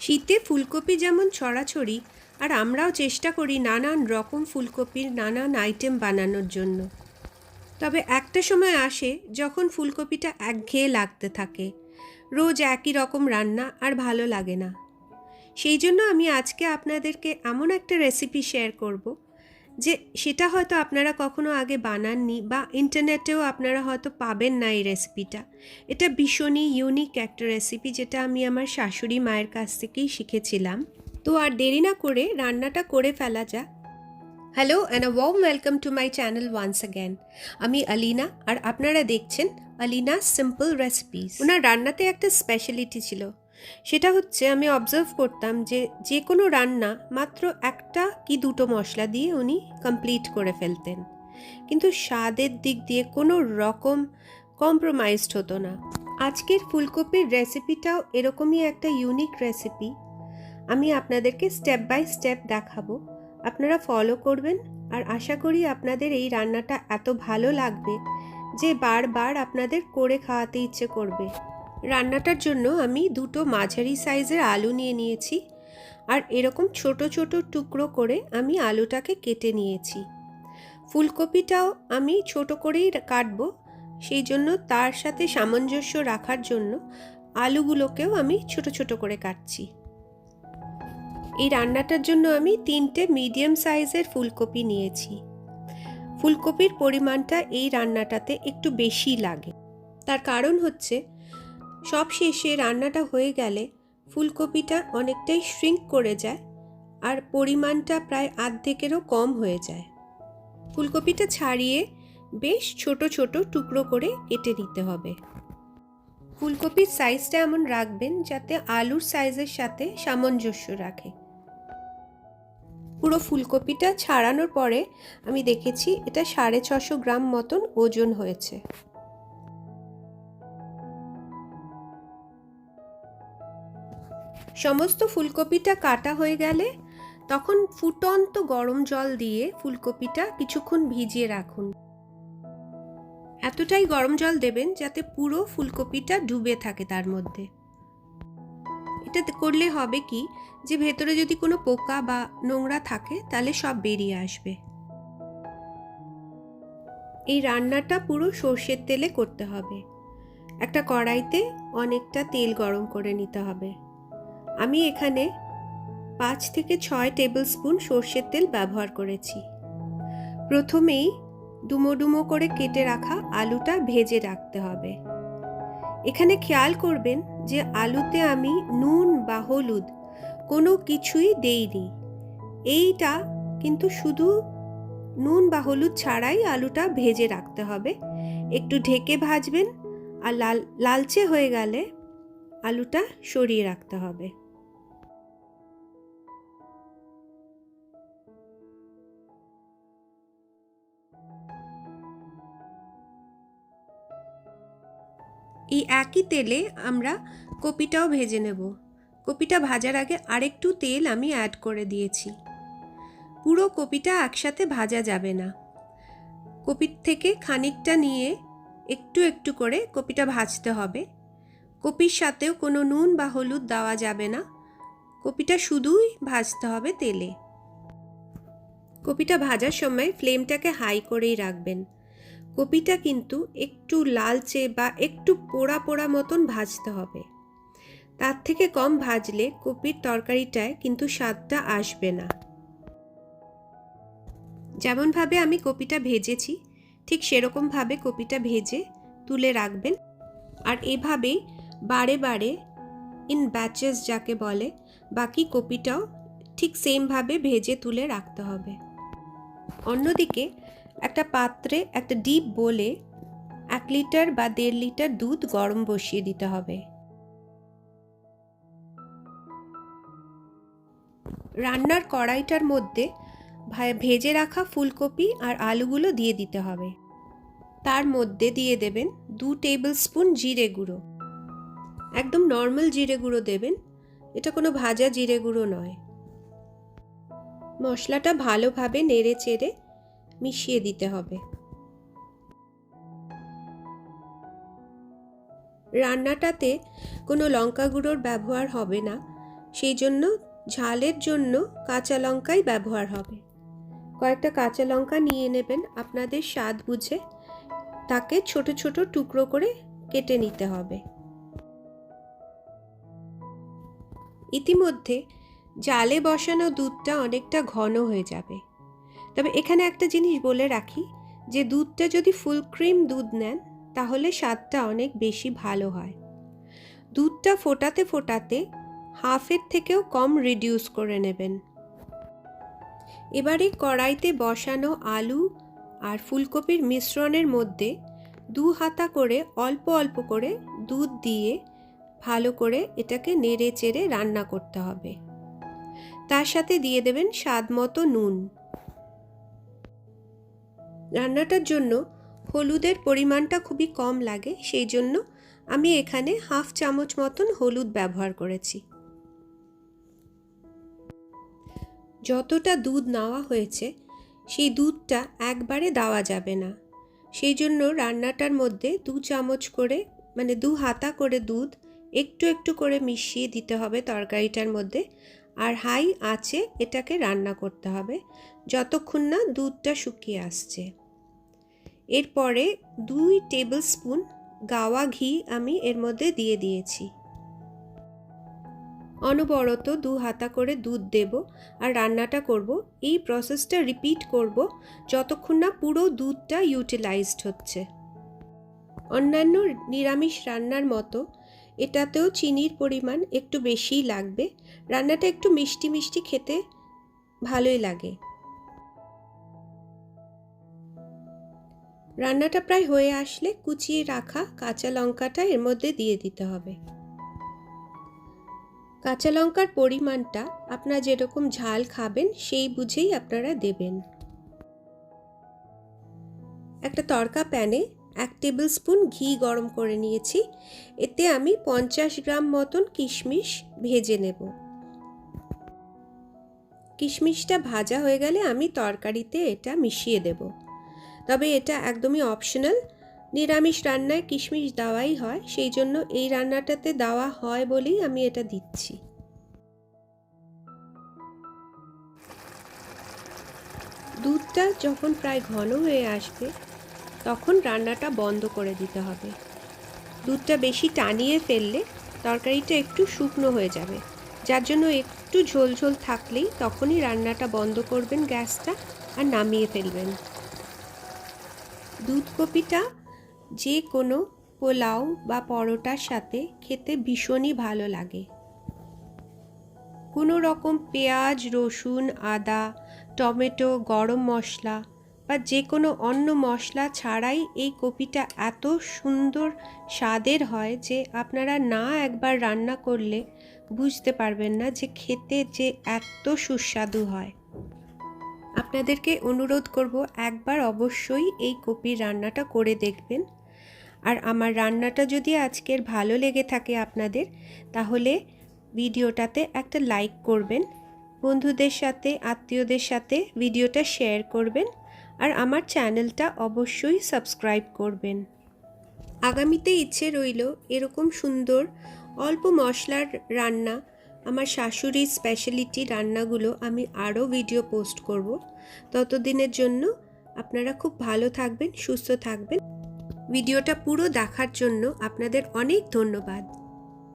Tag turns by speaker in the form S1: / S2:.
S1: শীতে ফুলকপি যেমন ছড়াছড়ি, আর আমরাও চেষ্টা করি নানান রকম ফুলকপির নানান আইটেম বানানোর জন্য। তবে একটা সময় আসে যখন ফুলকপিটা একঘেয়ে লাগতে থাকে, রোজ একই রকম রান্না আর ভালো লাগে না। সেই জন্য আমি আজকে আপনাদেরকে এমন একটা রেসিপি শেয়ার করব যে সেটা হয়তো আপনারা কখনো আগে বানাননি, বা ইন্টারনেটেও আপনারা হয়তো পাবেন না এই রেসিপিটা। এটা ভীষণই ইউনিক একটা রেসিপি, যেটা আমি আমার শাশুড়ি মায়ের কাছ থেকেই শিখেছিলাম। তো আর দেরি না করে রান্নাটা করে ফেলা যাক। Hello and a warm welcome to my channel once again. আমি আলিনা, আর আপনারা দেখছেন আলিনা সিম্পল রেসিপিস। ওনার রান্নাতে একটা স্পেশালিটি ছিল, সেটা হচ্ছে আমি অবজার্ভ করতাম যে কোনো রান্না মাত্র একটা কি দুটো মশলা দিয়ে উনি কমপ্লিট করে ফেলতেন, কিন্তু স্বাদের দিক দিয়ে কোনো রকম কম্প্রোমাইজড হতো না। আজকের ফুলকপির রেসিপিটাও এরকমই একটা ইউনিক রেসিপি। আমি আপনাদেরকে স্টেপ বাই স্টেপ দেখাবো, আপনারা ফলো করবেন, আর আশা করি আপনাদের এই রান্নাটা এত ভালো লাগবে যে বারবার আপনাদের করে খাওয়াতে ইচ্ছে করবে। রান্নাটার জন্য আমি দুটো মাঝারি সাইজের আলু নিয়ে নিয়েছি, আর এরকম ছোট ছোট টুকরো করে আমি আলুটাকে কেটে নিয়েছি। ফুলকপিটাও আমি ছোট করেই কাটবো, সেই জন্য তার সাথে সামঞ্জস্য রাখার জন্য আলুগুলোকেও আমি ছোট ছোট করে কাটছি। এই রান্নাটার জন্য আমি 3টে মিডিয়াম সাইজের ফুলকপি নিয়েছি। ফুলকপির পরিমাণটা এই রান্নাটাতে একটু বেশি লাগে, তার কারণ হচ্ছে সব শেষে রান্নাটা হয়ে গেলে ফুলকপিটা অনেকটাই শ্রিঙ্ক করে যায়, আর পরিমাণটা প্রায় অর্ধেকেরও কম হয়ে যায়। ফুলকপিটা ছাড়িয়ে বেশ ছোট ছোট টুকরো করে কেটে নিতে হবে। ফুলকপির সাইজটা এমন রাখবেন যাতে আলুর সাইজের সাথে সামঞ্জস্য রাখে। পুরো ফুলকপিটা ছাড়ানোর পরে আমি দেখেছি এটা 650 গ্রাম মতন ওজন হয়েছে। সমস্ত ফুলকপিটা কাটা হয়ে গেলে তখন ফুটন্ত গরম জল দিয়ে ফুলকপিটা কিছুক্ষণ ভিজিয়ে রাখুন। এতটাই গরম জল দেবেন যাতে পুরো ফুলকপিটা ডুবে থাকে তার মধ্যে। এটা করলে হবে কি, যে ভেতরে যদি কোনো পোকা বা নোংরা থাকে তাহলে সব বেরিয়ে আসবে। এই রান্নাটা পুরো সর্ষের তেলে করতে হবে। একটা কড়াইতে অনেকটা তেল গরম করে নিতে হবে। আমি এখানে 5 থেকে 6 টেবিল স্পুন সর্ষের তেল ব্যবহার করেছি। প্রথমেই ডুমো ডুমো করে কেটে রাখা আলুটা ভেজে রাখতে হবে। এখানে খেয়াল করবেন যে আলুতে আমি নুন বা হলুদ কোনো কিছুই দেইনি। এইটা কিন্তু শুধু নুন বা হলুদ ছাড়াই আলুটা ভেজে রাখতে হবে। একটু ঢেকে ভাজবেন, আর লালচে হয়ে গেলে আলুটা সরিয়ে রাখতে হবে। এই একই তেলে আমরা কপিটাও ভেজে নেব। কপিটা ভাজার আগে আরেকটু তেল আমি অ্যাড করে দিয়েছি। পুরো কপিটা একসাথে ভাজা যাবে না, কপির থেকে খানিকটা নিয়ে একটু একটু করে কপিটা ভাজতে হবে। কপির সাথেও কোনো নুন বা হলুদ দেওয়া যাবে না, কপিটা শুধুই ভাজতে হবে তেলে। কপিটা ভাজার সময় ফ্লেমটাকে হাই করেই রাখবেন। কপিটা কিন্তু একটু লালচে বা একটু পোড়া পোড়া মতন ভাজতে হবে। তার থেকে কম ভাজলে কপির তরকারিটায় কিন্তু স্বাদটা আসবে না। যেমনভাবে আমি কপিটা ভেজেছি ঠিক সেরকমভাবে কপিটা ভেজে তুলে রাখবেন, আর এভাবেই বারে বারে ইন ব্যাচেস যাকে বলে বাকি কপিটাও ঠিক সেমভাবে ভেজে তুলে রাখতে হবে। অন্যদিকে একটা পাত্রে একটা ডিপ বলে 1 লিটার বা 1.5 লিটার দুধ গরম বসিয়ে দিতে হবে। রান্নার কড়াইটার মধ্যে ভেজে রাখা ফুলকপি আর আলুগুলো দিয়ে দিতে হবে। তার মধ্যে দিয়ে দেবেন 2 টেবিল স্পুন জিরে গুঁড়ো। একদম নর্মাল জিরে গুঁড়ো দেবেন, এটা কোনো ভাজা জিরে গুঁড়ো নয়। মশলাটা ভালোভাবে নেড়ে চেড়ে মিশিয়ে দিতে হবে। রান্নাটাতে কোনো লঙ্কা গুঁড়োর ব্যবহার হবে না, সেই জন্য ঝালের জন্য কাঁচা লঙ্কাই ব্যবহার হবে। কয়েকটা কাঁচা লঙ্কা নিয়ে নেবেন আপনাদের স্বাদ বুঝে, তাকে ছোট ছোট টুকরো করে কেটে নিতে হবে। ইতিমধ্যে জালে বসানো দুধটা অনেকটা ঘন হয়ে যাবে। তবে এখানে একটা জিনিস বলে রাখি, যে দুধটা যদি ফুল ক্রিম দুধ নেন তাহলে স্বাদটা অনেক বেশি ভালো হয়। দুধটা ফোটাতে ফোটাতে হাফের থেকেও কম রিডিউস করে নেবেন। এবারে কড়াইতে বসানো আলু আর ফুলকপির মিশ্রণের মধ্যে 2 হাতা করে অল্প অল্প করে দুধ দিয়ে ভালো করে এটাকে নেড়ে চেড়ে রান্না করতে হবে। তার সাথে দিয়ে দেবেন স্বাদ মতো নুন। রান্নাটার জন্য হলুদের পরিমাণটা খুবই কম লাগে, সেই জন্য আমি এখানে হাফ চামচ মতন হলুদ ব্যবহার করেছি। যতটা দুধ নেওয়া হয়েছে সেই দুধটা একবারে দেওয়া যাবে না, সেই জন্য রান্নাটার মধ্যে 2 চামচ করে মানে 2 হাতা করে দুধ একটু একটু করে মিশিয়ে দিতে হবে তরকারিটার মধ্যে। আর হাই আঁচে এটাকে রান্না করতে হবে যতক্ষণ না দুধটা শুকিয়ে আসছে। এরপরে 2 টেবিল স্পুন গাওয়া ঘি আমি এর মধ্যে দিয়ে দিয়েছি। অনবরত 2 হাতা করে দুধ দেব আর রান্নাটা করব। এই প্রসেসটা রিপিট করব যতক্ষণ না পুরো দুধটা ইউটিলাইজড হচ্ছে। অন্যান্য নিরামিষ রান্নার মতো এটাতেও চিনির পরিমাণ একটু বেশিই লাগবে। রান্নাটা একটু মিষ্টি মিষ্টি খেতে ভালোই লাগে। রান্নাটা প্রায় হয়ে আসলে কুচিয়ে রাখা কাঁচা লঙ্কাটা এর মধ্যে দিয়ে দিতে হবে। কাঁচা লঙ্কার পরিমাণটা আপনারা যেরকম ঝাল খাবেন সেই বুঝেই আপনারা দেবেন। একটা তড়কা প্যানে 1 টেবিল স্পুন ঘি গরম করে নিয়েছি। এতে আমি 50 গ্রাম মতন কিশমিশ ভেজে নেব। কিশমিশটা ভাজা হয়ে গেলে আমি তরকারিতে এটা মিশিয়ে দেব। তবে এটা একদমই অপশনাল, নিরামিষ রান্নায় কিশমিশ দেওয়াই হয়, সেই জন্য এই রান্নাটাতে দেওয়া হয় বলেই আমি এটা দিচ্ছি। দুধটা যখন প্রায় ঘন হয়ে আসবে তখন রান্নাটা বন্ধ করে দিতে হবে। দুধটা বেশি টানিয়ে ফেললে তরকারিটা একটু শুকনো হয়ে যাবে, যার জন্য একটু ঝোল ঝোল থাকলেই তখনই রান্নাটা বন্ধ করবেন গ্যাসটা আর নামিয়ে ফেলবেন। দুধকপিটা যে কোনো পোলাও বা পরোটার সাথে খেতে ভীষণই ভালো লাগে। কোনো রকম পেঁয়াজ, রসুন, আদা, টমেটো, গরম মশলা বা যে কোনো অন্য মশলা ছাড়াই এই কপিটা এত সুন্দর স্বাদের হয় যে আপনারা না একবার রান্না করলে বুঝতে পারবেন না যে খেতে যে এত সুস্বাদু হয়। আপনাদেরকে অনুরোধ করব একবার অবশ্যই এই কপির রান্নাটা করে দেখবেন। আর আমার রান্নাটা যদি আজকের ভালো লেগে থাকে আপনাদের, তাহলে ভিডিওটাতে একটা লাইক করবেন, বন্ধুদের সাথে আত্মীয়দের সাথে ভিডিওটা শেয়ার করবেন আর আমার চ্যানেলটা অবশ্যই সাবস্ক্রাইব করবেন। আগামীতে ইচ্ছে রইল এরকম সুন্দর অল্প মশলার রান্না, আমার শাশুড়ির স্পেশালিটি রান্নাগুলো আমি আরও ভিডিও পোস্ট করব। ততদিনের জন্য আপনারা খুব ভালো থাকবেন, সুস্থ থাকবেন। ভিডিওটা পুরো দেখার জন্য আপনাদের অনেক ধন্যবাদ।